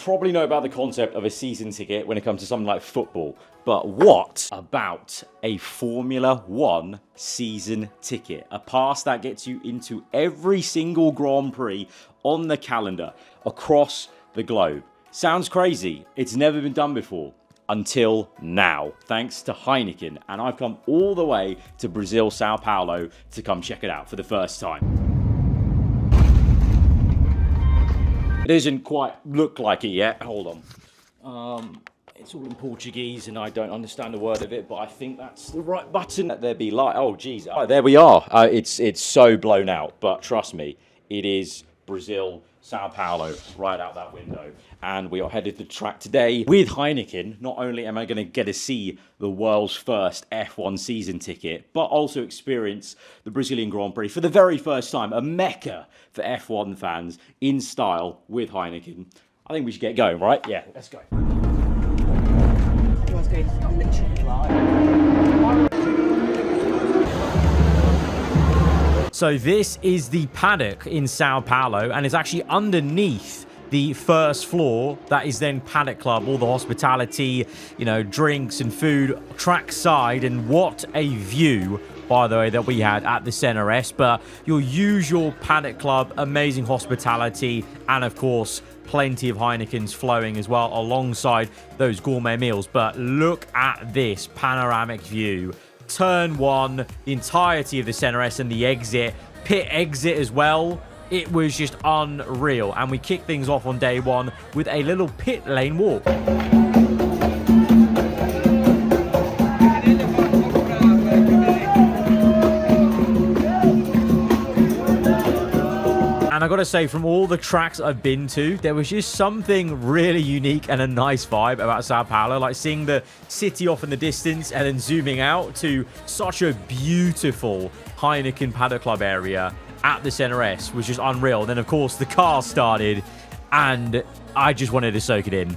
probably know about the concept of a season ticket when it comes to something like football, but what about a Formula One season ticket? A pass that gets you into every single Grand Prix on the calendar across the globe. Sounds crazy. It's never been done before. Until now, thanks to Heineken, and I've come all the way to Brazil, Sao Paulo, to come check it out for the first time. It doesn't quite look like it yet. Hold on. It's all in Portuguese, and I don't understand a word of it, but I think that's the right button. Let there be light. Oh, geez. There we are. It's so blown out, but trust me, it is Brazil, Sao Paulo, right out that window. And we are headed to the track today with Heineken. Not only am I going to get to see the world's first F1 season ticket, but also experience the Brazilian Grand Prix for the very first time. A mecca for F1 fans in style with Heineken. I think we should get going, right? Yeah, let's go. So this is the Paddock in Sao Paulo, and it's actually underneath the first floor. That is then Paddock Club, all the hospitality, you know, drinks and food, trackside, and what a view, by the way, that we had at the Center S. But your usual Paddock Club, amazing hospitality, and of course, plenty of Heinekens flowing as well alongside those gourmet meals. But look at this panoramic view. Turn 1, the entirety of the Center S and the exit, pit exit as well. It was just unreal. And we kicked things off on day 1 with a little pit lane walk. And I gotta say, from all the tracks I've been to, there was just something really unique and a nice vibe about Sao Paulo. Like seeing the city off in the distance and then zooming out to such a beautiful Heineken Paddock Club area at the Center S was just unreal. Then, of course, the car started and I just wanted to soak it in.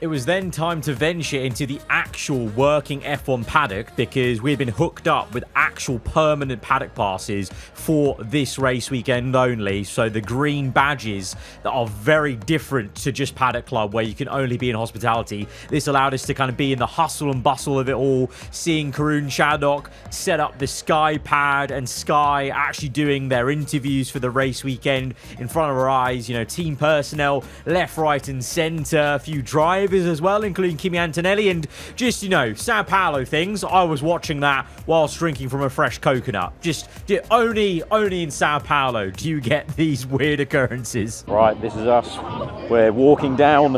It was then time to venture into the actual working F1 paddock because we had been hooked up with actual permanent paddock passes for this race weekend only. So the green badges that are very different to just Paddock Club where you can only be in hospitality. This allowed us to kind of be in the hustle and bustle of it all, seeing Karun Shaddock set up the Sky pad and Sky actually doing their interviews for the race weekend in front of our eyes. You know, team personnel left, right and center, a few drivers as well, including Kimi Antonelli, and just, you know, Sao Paulo things. I was watching that whilst drinking from a fresh coconut. Just only in Sao Paulo do you get these weird occurrences. Right, this is us. We're walking down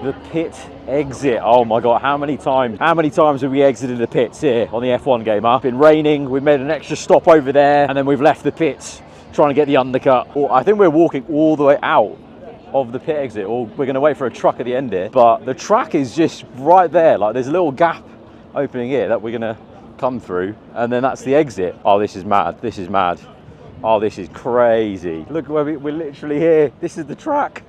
the pit exit. Oh my god, how many times have we exited the pits here on the F1 game? It's been raining, we've made an extra stop over there, and then we've left the pits trying to get the undercut. I think we're walking all the way out of the pit exit, or we're going to wait for a truck at the end here, but the track is just right there. Like, there's a little gap opening here that we're going to come through, and then that's the exit. Oh, this is mad. This is mad. Oh, this is crazy. Look where we're literally here. This is the track.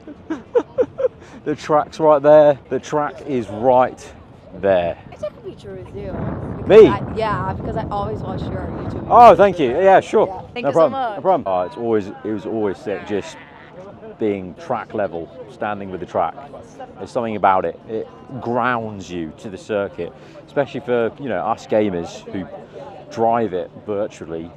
The track's right there. The track is right there. I took a picture with you. Me? Because I always watch your YouTube. Oh, thank you. Yeah, sure. Yeah. Thank you so much. No problem. Oh, it was always sick just being track level, standing with the track. There's something about it. It grounds you to the circuit, especially for, you know, us gamers who drive it virtually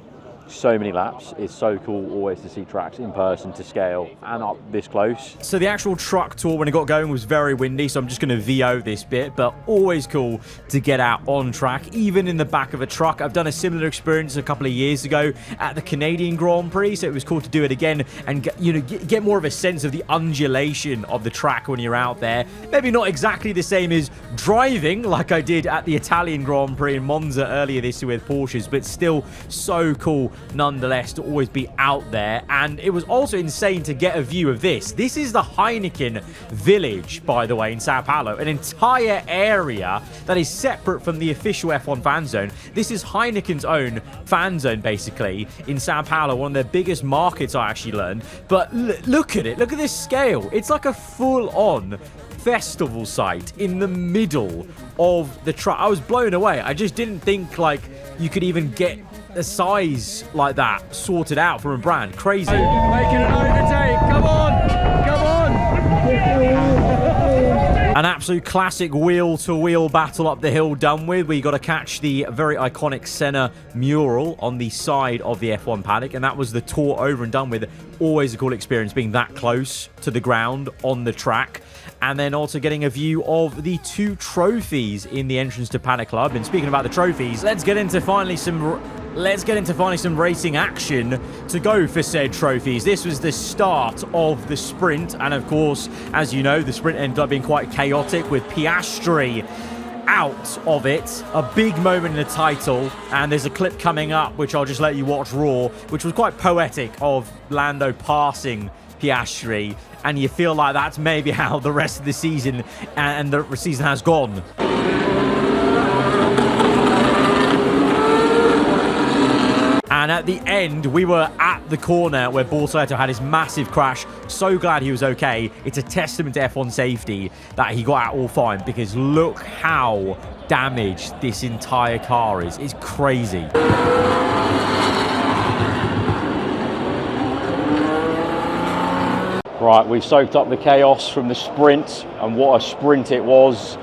so many laps. It's so cool always to see tracks in person to scale and up this close. So the actual truck tour when it got going was very windy, so I'm just going to VO this bit, but always cool to get out on track, even in the back of a truck. I've done a similar experience a couple of years ago at the Canadian Grand Prix, so it was cool to do it again and get more of a sense of the undulation of the track when you're out there. Maybe not exactly the same as driving like I did at the Italian Grand Prix in Monza earlier this year with Porsches, but still so cool nonetheless to always be out there. And it was also insane to get a view of this. This is the Heineken Village, by the way, in Sao Paulo, an entire area that is separate from the official F1 fan zone. This is Heineken's own fan zone, basically, in Sao Paulo, one of their biggest markets, I actually learned. But look at it. Look at this scale. It's like a full-on festival site in the middle of the track. I was blown away. I just didn't think like you could even get a size like that sorted out from a brand. Crazy. Making an overtake. Come on. Come on. An absolute classic wheel-to-wheel battle up the hill done with. We got to catch the very iconic Senna mural on the side of the F1 paddock, and that was the tour over and done with. Always a cool experience being that close to the ground on the track. And then also getting a view of the 2 trophies in the entrance to Paddock Club. And speaking about the trophies, let's get into finally some racing action to go for said trophies. This was the start of the sprint, and of course, as you know, the sprint ended up being quite chaotic with Piastri out of it. A big moment in the title, and there's a clip coming up which I'll just let you watch raw, which was quite poetic of Lando passing Piastri, and you feel like that's maybe how the rest of the season and the season has gone. And at the end, we were at the corner where Bortoleto had his massive crash. So glad he was okay. It's a testament to F1 safety that he got out all fine, because look how damaged this entire car is. It's crazy. Right, we've soaked up the chaos from the sprint, and what a sprint it was.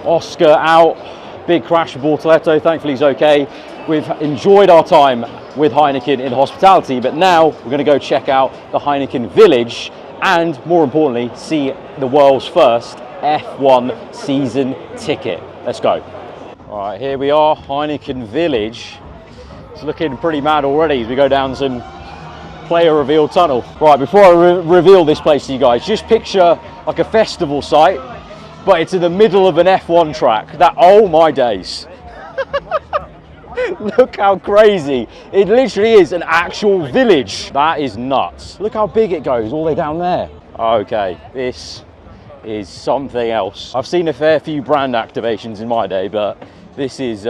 Oscar out, big crash for Bortoleto. Thankfully he's okay. We've enjoyed our time with Heineken in hospitality, but now we're going to go check out the Heineken Village and, more importantly, see the world's first F1 season ticket. Let's go. All right, here we are, Heineken Village. It's looking pretty mad already as we go down some player reveal tunnel. Right, before I reveal this place to you guys, just picture like a festival site, but it's in the middle of an F1 track. That, oh my days. Look how crazy. It literally is an actual village. That is nuts. Look how big it goes all the way down there. Okay, this is something else. I've seen a fair few brand activations in my day, but this is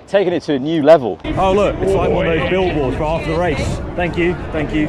taking it to a new level. Oh look, it's like one of those billboards for after the race. Thank you,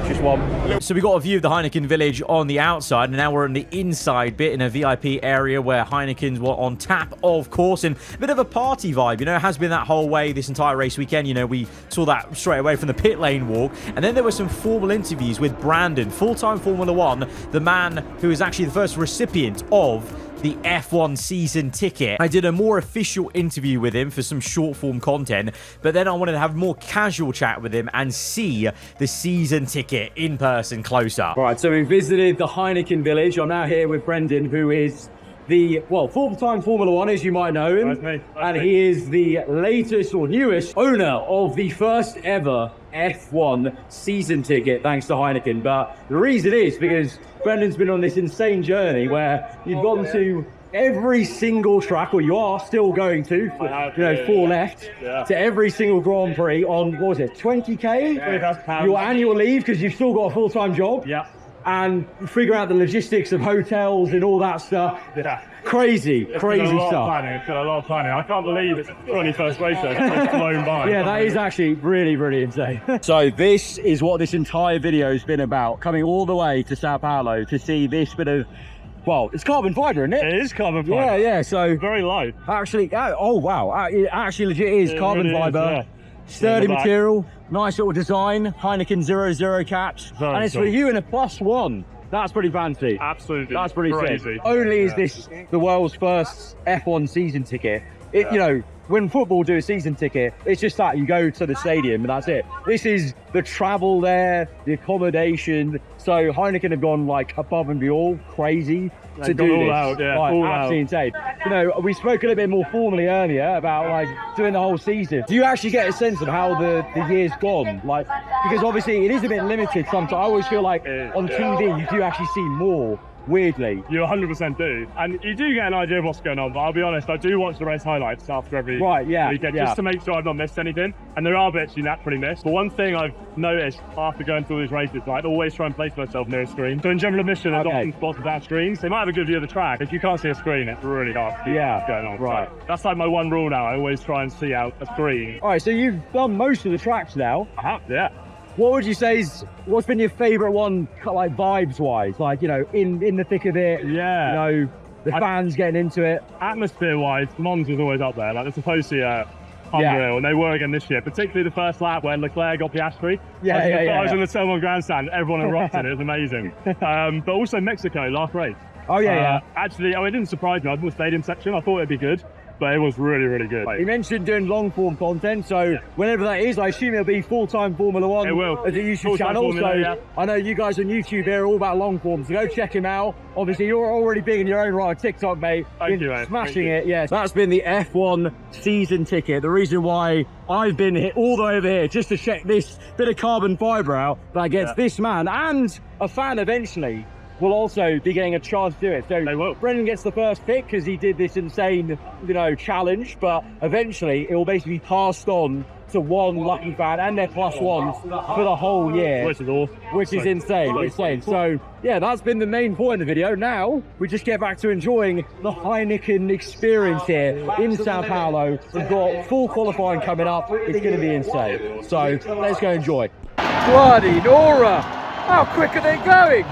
just one. So we got a view of the Heineken Village on the outside, and now we're in the inside bit in a VIP area where Heinekens were on tap, of course, and a bit of a party vibe. You know, it has been that whole way this entire race weekend. You know, we saw that straight away from the pit lane walk, and then there were some formal interviews with Brandon, full-time Formula One, the man who is actually the first recipient of the F1 season ticket. I did a more official interview with him for some short form content, but then I wanted to have a more casual chat with him and see the season ticket in person closer. Right, so we visited the Heineken Village. I'm now here with Brendan, who is the, well, full-time Formula One, as you might know him. That's me. And he is the latest or newest owner of the first ever F1 season ticket, thanks to Heineken. But the reason is because Brendan's been on this insane journey where you've gone to every single track, or you are still going to, four left, to every single Grand Prix on, what was it, 20k? Your annual leave, because you've still got a full-time job. Yeah. And figure out the logistics of hotels and all that stuff. Yeah. Crazy It's stuff. been a lot of planning. I can't believe it's 21st race day. It's flown by. Yeah, that is actually really, really insane. So this is what this entire video has been about, coming all the way to Sao Paulo to see this bit of, well, it's carbon fibre, isn't it? It is carbon fibre. Yeah, so Very light. actually, oh wow, it actually legit is carbon really is, fibre. yeah. Sturdy In the back. material, nice little design, Heineken 00 caps, Very and it's cool. for you in a +1. That's pretty fancy. Absolutely. That's pretty crazy. sick. Only is this the world's first F1 season ticket. You know, when football do a season ticket, it's just that you go to the stadium and that's it. This is the travel there, the accommodation. So Heineken have gone like above and beyond, crazy to do all this. out, yeah, Like, all absolutely insane. You know, we spoke a little bit more formally earlier about like doing the whole season. Do you actually get a sense of how the year's gone? Like, because obviously it is a bit limited sometimes. I always feel like on TV you do actually see more. Weirdly, You 100% do, and you do get an idea of what's going on. But I'll be honest, I do watch the race highlights after every weekend just to make sure I've not missed anything. And there are bits you naturally miss. But one thing I've noticed after going through these races, I'd always try and place myself near a screen. So in general admission, there's often spots without screens. They might have a good view of the track. If you can't see a screen, it's really hard to see what's going on. Right. So that's like my one rule now. I always try and see out a screen. All right, so you've done most of the tracks now. Yeah. What would you say is, what's been your favourite one, like vibes-wise? Like, you know, in the thick of it, Yeah. you know, the fans getting into it. Atmosphere-wise, Mons was always up there. Like, it's supposed to be unreal, and they were again this year, particularly the first lap where Leclerc got Piastri. I was in the Selma grandstand, everyone erupted, it was amazing. But also Mexico, last race. Oh yeah. Actually, it didn't surprise me. I was in the stadium section, I thought it'd be good, but it was really, really good. You mentioned doing long form content, so whenever that is, I assume it'll be full-time Formula One. It will. As a YouTube channel. Formula, so I know you guys on YouTube here are all about long form, so go check him out. Obviously, you're already big in your own right on TikTok, mate. Thank you, mate. Smashing it, yes. That's been the F1 season ticket. The reason why I've been here, all the way over here, just to check this bit of carbon fibre out that gets this man and a fan eventually will also be getting a chance to do it. So they will. Brendan gets the first pick because he did this insane, challenge, but eventually it will basically be passed on to one lucky fan and their plus ones for the whole year. Which is awesome. Which is insane. So yeah, that's been the main point of the video. Now we just get back to enjoying the Heineken experience here in Sao Paulo. We've got full qualifying coming up. It's going to be insane. So let's go enjoy. Bloody Nora! How quick are they going?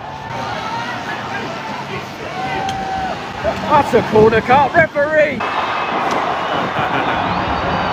That's a corner cut, referee!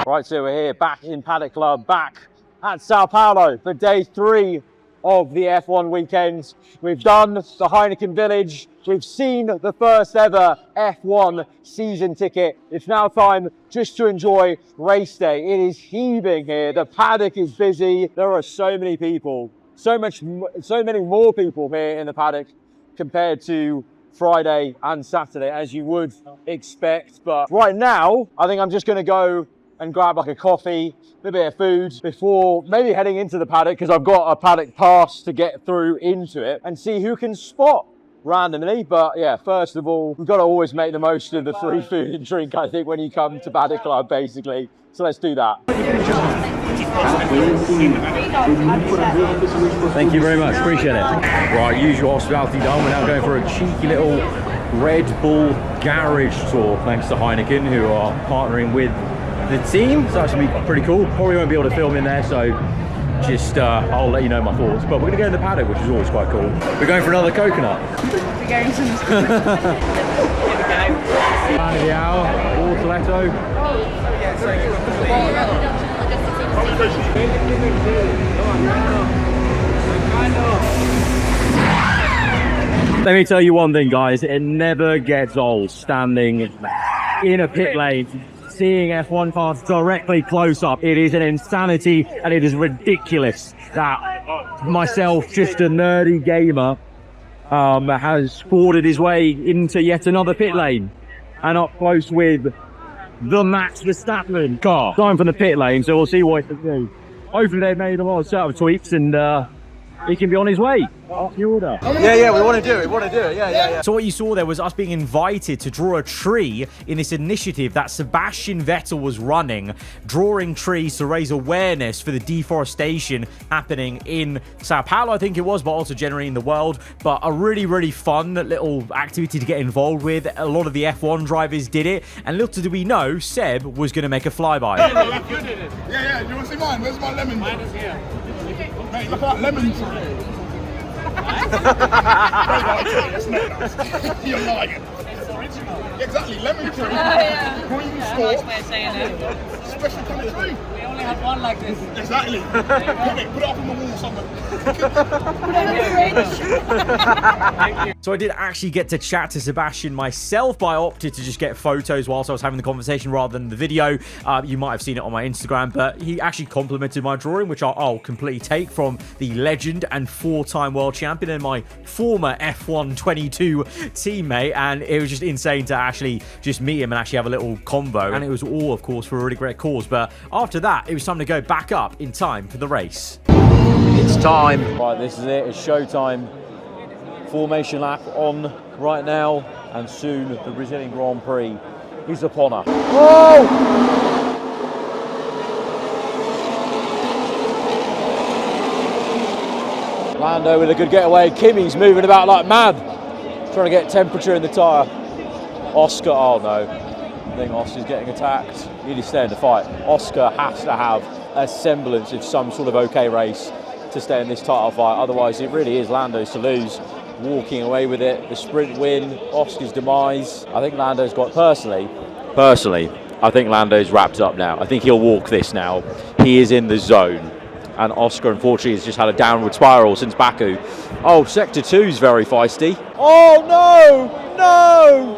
Right, so we're here back in Paddock Club, back at Sao Paulo for day 3 of the F1 weekend. We've done the Heineken Village. We've seen the first ever F1 season ticket. It's now time just to enjoy race day. It is heaving here. The paddock is busy. There are so many people, so many more people here in the paddock compared to Friday and Saturday, as you would expect. But right now, I think I'm just going to go and grab like a coffee, a bit of food before maybe heading into the paddock, because I've got a paddock pass to get through into it, and see who can spot randomly. But yeah, first of all, we've got to always make the most of the free food and drink, I think, when you come to Paddock Club, basically. So let's do that. Thank you very much, appreciate it. Right, usual hospitality done. We're now going for a cheeky little Red Bull garage tour, thanks to Heineken, who are partnering with the team. So that's gonna be pretty cool. Probably won't be able to film in there, so just I'll let you know my thoughts. But we're gonna go in the paddock, which is always quite cool. We're going for another coconut. We're going to Here we go. Man of the hour, Ortoletto. Let me tell you one thing, guys, it never gets old standing in a pit lane, seeing F1 cars directly close up. It is an insanity, and it is ridiculous that myself, just a nerdy gamer, has forwarded his way into yet another pit lane and up close with the Max Verstappen car. Time for the pit lane, so we'll see what he can do. Hopefully they've made a lot of setup tweaks and he can be on his way. Off the order. Yeah, we want to do it, yeah. So what you saw there was us being invited to draw a tree in this initiative that Sebastian Vettel was running, drawing trees to raise awareness for the deforestation happening in Sao Paulo, I think it was, but also generally in the world. But a really, really fun little activity to get involved with. A lot of the F1 drivers did it, and little did we know, Seb was going to make a flyby. Yeah, you want to see mine? Where's my lemon? Mine is here. Mate, look at that lemon tree. You're lying. It's original. Exactly, lemon tree. Green score. Nice saying it. Special kind of tree. We only have one like this. Exactly. Put it up on the wall somewhere. So I did actually get to chat to Sebastian myself, but I opted to just get photos whilst I was having the conversation rather than the video. You might have seen it on my Instagram, but he actually complimented my drawing, which I'll completely take from the legend and 4-time world champion and my former F1 22 teammate, and it was just insane to actually just meet him and actually have a little convo, and it was all, of course, for a really great cause. But after that, it was time to go back up in time for the race. It's time. Right, this is it. It's showtime. Formation lap on right now, and soon the Brazilian Grand Prix is upon us. Oh! Lando with a good getaway. Kimi's moving about like mad, trying to get temperature in the tyre. Oscar, oh no. I think Oscar's getting attacked. Really stay in the fight. Oscar has to have a semblance of some sort of okay race to stay in this title fight. Otherwise, it really is Lando's to lose. walking away with it. The sprint win, Oscar's demise. I think Lando's got, personally, I think Lando's wrapped up now. I think he'll walk this now. He is in the zone. And Oscar, unfortunately, has just had a downward spiral since Baku. Oh, Sector 2's very feisty. Oh, no! No!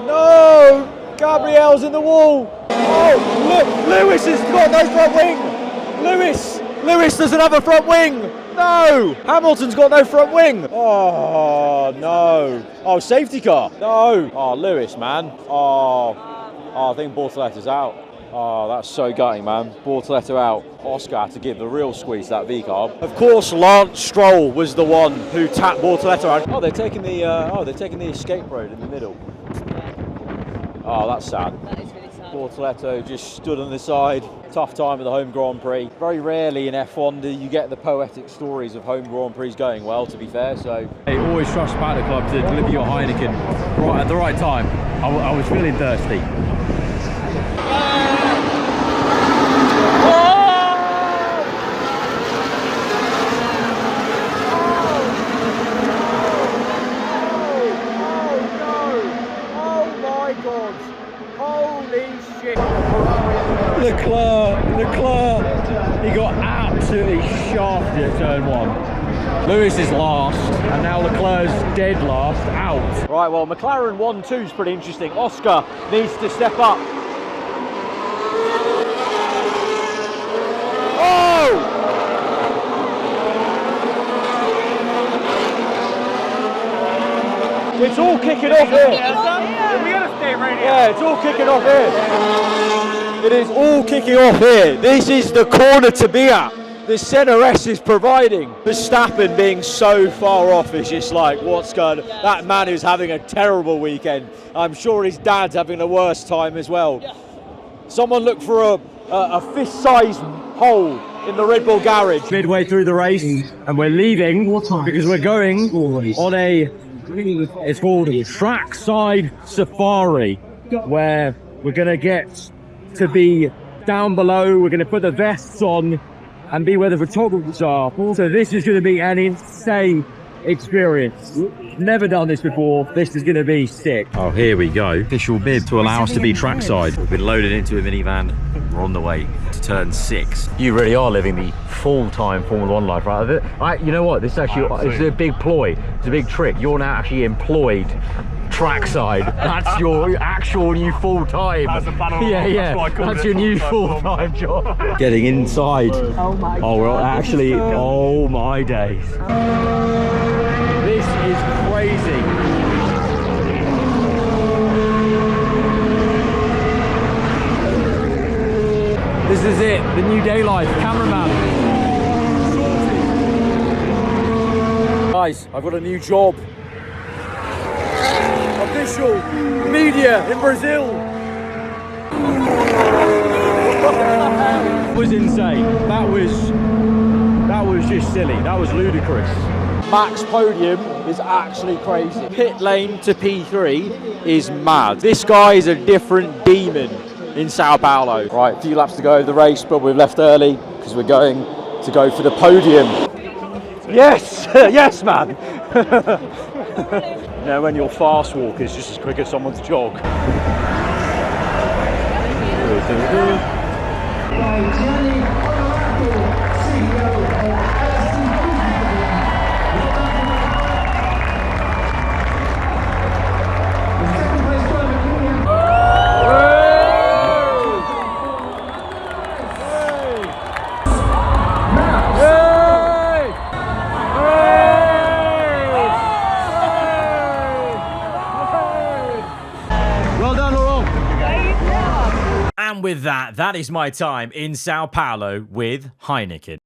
No! Gabriel's in the wall. Oh, look! Lewis has got no front wing! Lewis doesn't have a front wing! No! Hamilton's got no front wing! Oh, no. Oh, safety car. No. Oh, Lewis, man. Oh, I think Bortoletta's out. Oh, that's so gutting, man. Bortoletta out. Oscar had to give the real squeeze to that V-carb. Of course, Lance Stroll was the one who tapped Bortoletta out. Oh, they're taking the escape road in the middle. Oh, that's sad. That is really sad. Bortoletto just stood on the side. Tough time at the home Grand Prix. Very rarely in F1 do you get the poetic stories of home Grand Prix going well, to be fair, so... Hey, always trust Paddock Club to deliver your Heineken right at the right time. I was feeling thirsty. Leclerc, he got absolutely shafted at turn 1. Lewis is last, and now Leclerc's dead last, out. Right, well, McLaren 1-2 is pretty interesting. Oscar needs to step up. Oh! It's all kicking off here. We gotta stay right here. Yeah, it's all kicking off here. It is all kicking off here. This is the corner to be at. The CNRS is providing. Verstappen being so far off is just like, what's going on? That man is having a terrible weekend. I'm sure his dad's having the worst time as well. Someone look for a fist-sized hole in the Red Bull garage. Midway through the race, and we're leaving because we're going on it's called Trackside Safari, where we're going to get to be down below. We're going to put the vests on and be where the photographers are. So this is going to be an insane experience. Never done this before. This is going to be sick. Oh, here we go. Official bib to allow us to be trackside. We've been loaded into a minivan. We're on the way to turn 6. You really are living the full-time Formula 1 life, right? You know what? This is actually it's a big ploy. It's a big trick. You're now actually employed trackside. That's your actual new full-time. That's your new full-time job. Getting inside. Oh my God. We're actually, oh my days. This is crazy. This is it, the new day life, cameraman. Guys, I've got a new job. Official media in Brazil. That was insane. That was just silly. That was ludicrous. Max podium is actually crazy. Pit lane to P3 is mad. This guy is a different demon in Sao Paulo. Right, a few laps to go of the race, but we've left early because we're going to go for the podium. Yes, yes, man. You know, when your fast walk is just as quick as someone's jog. And with that, that is my time in Sao Paulo with Heineken.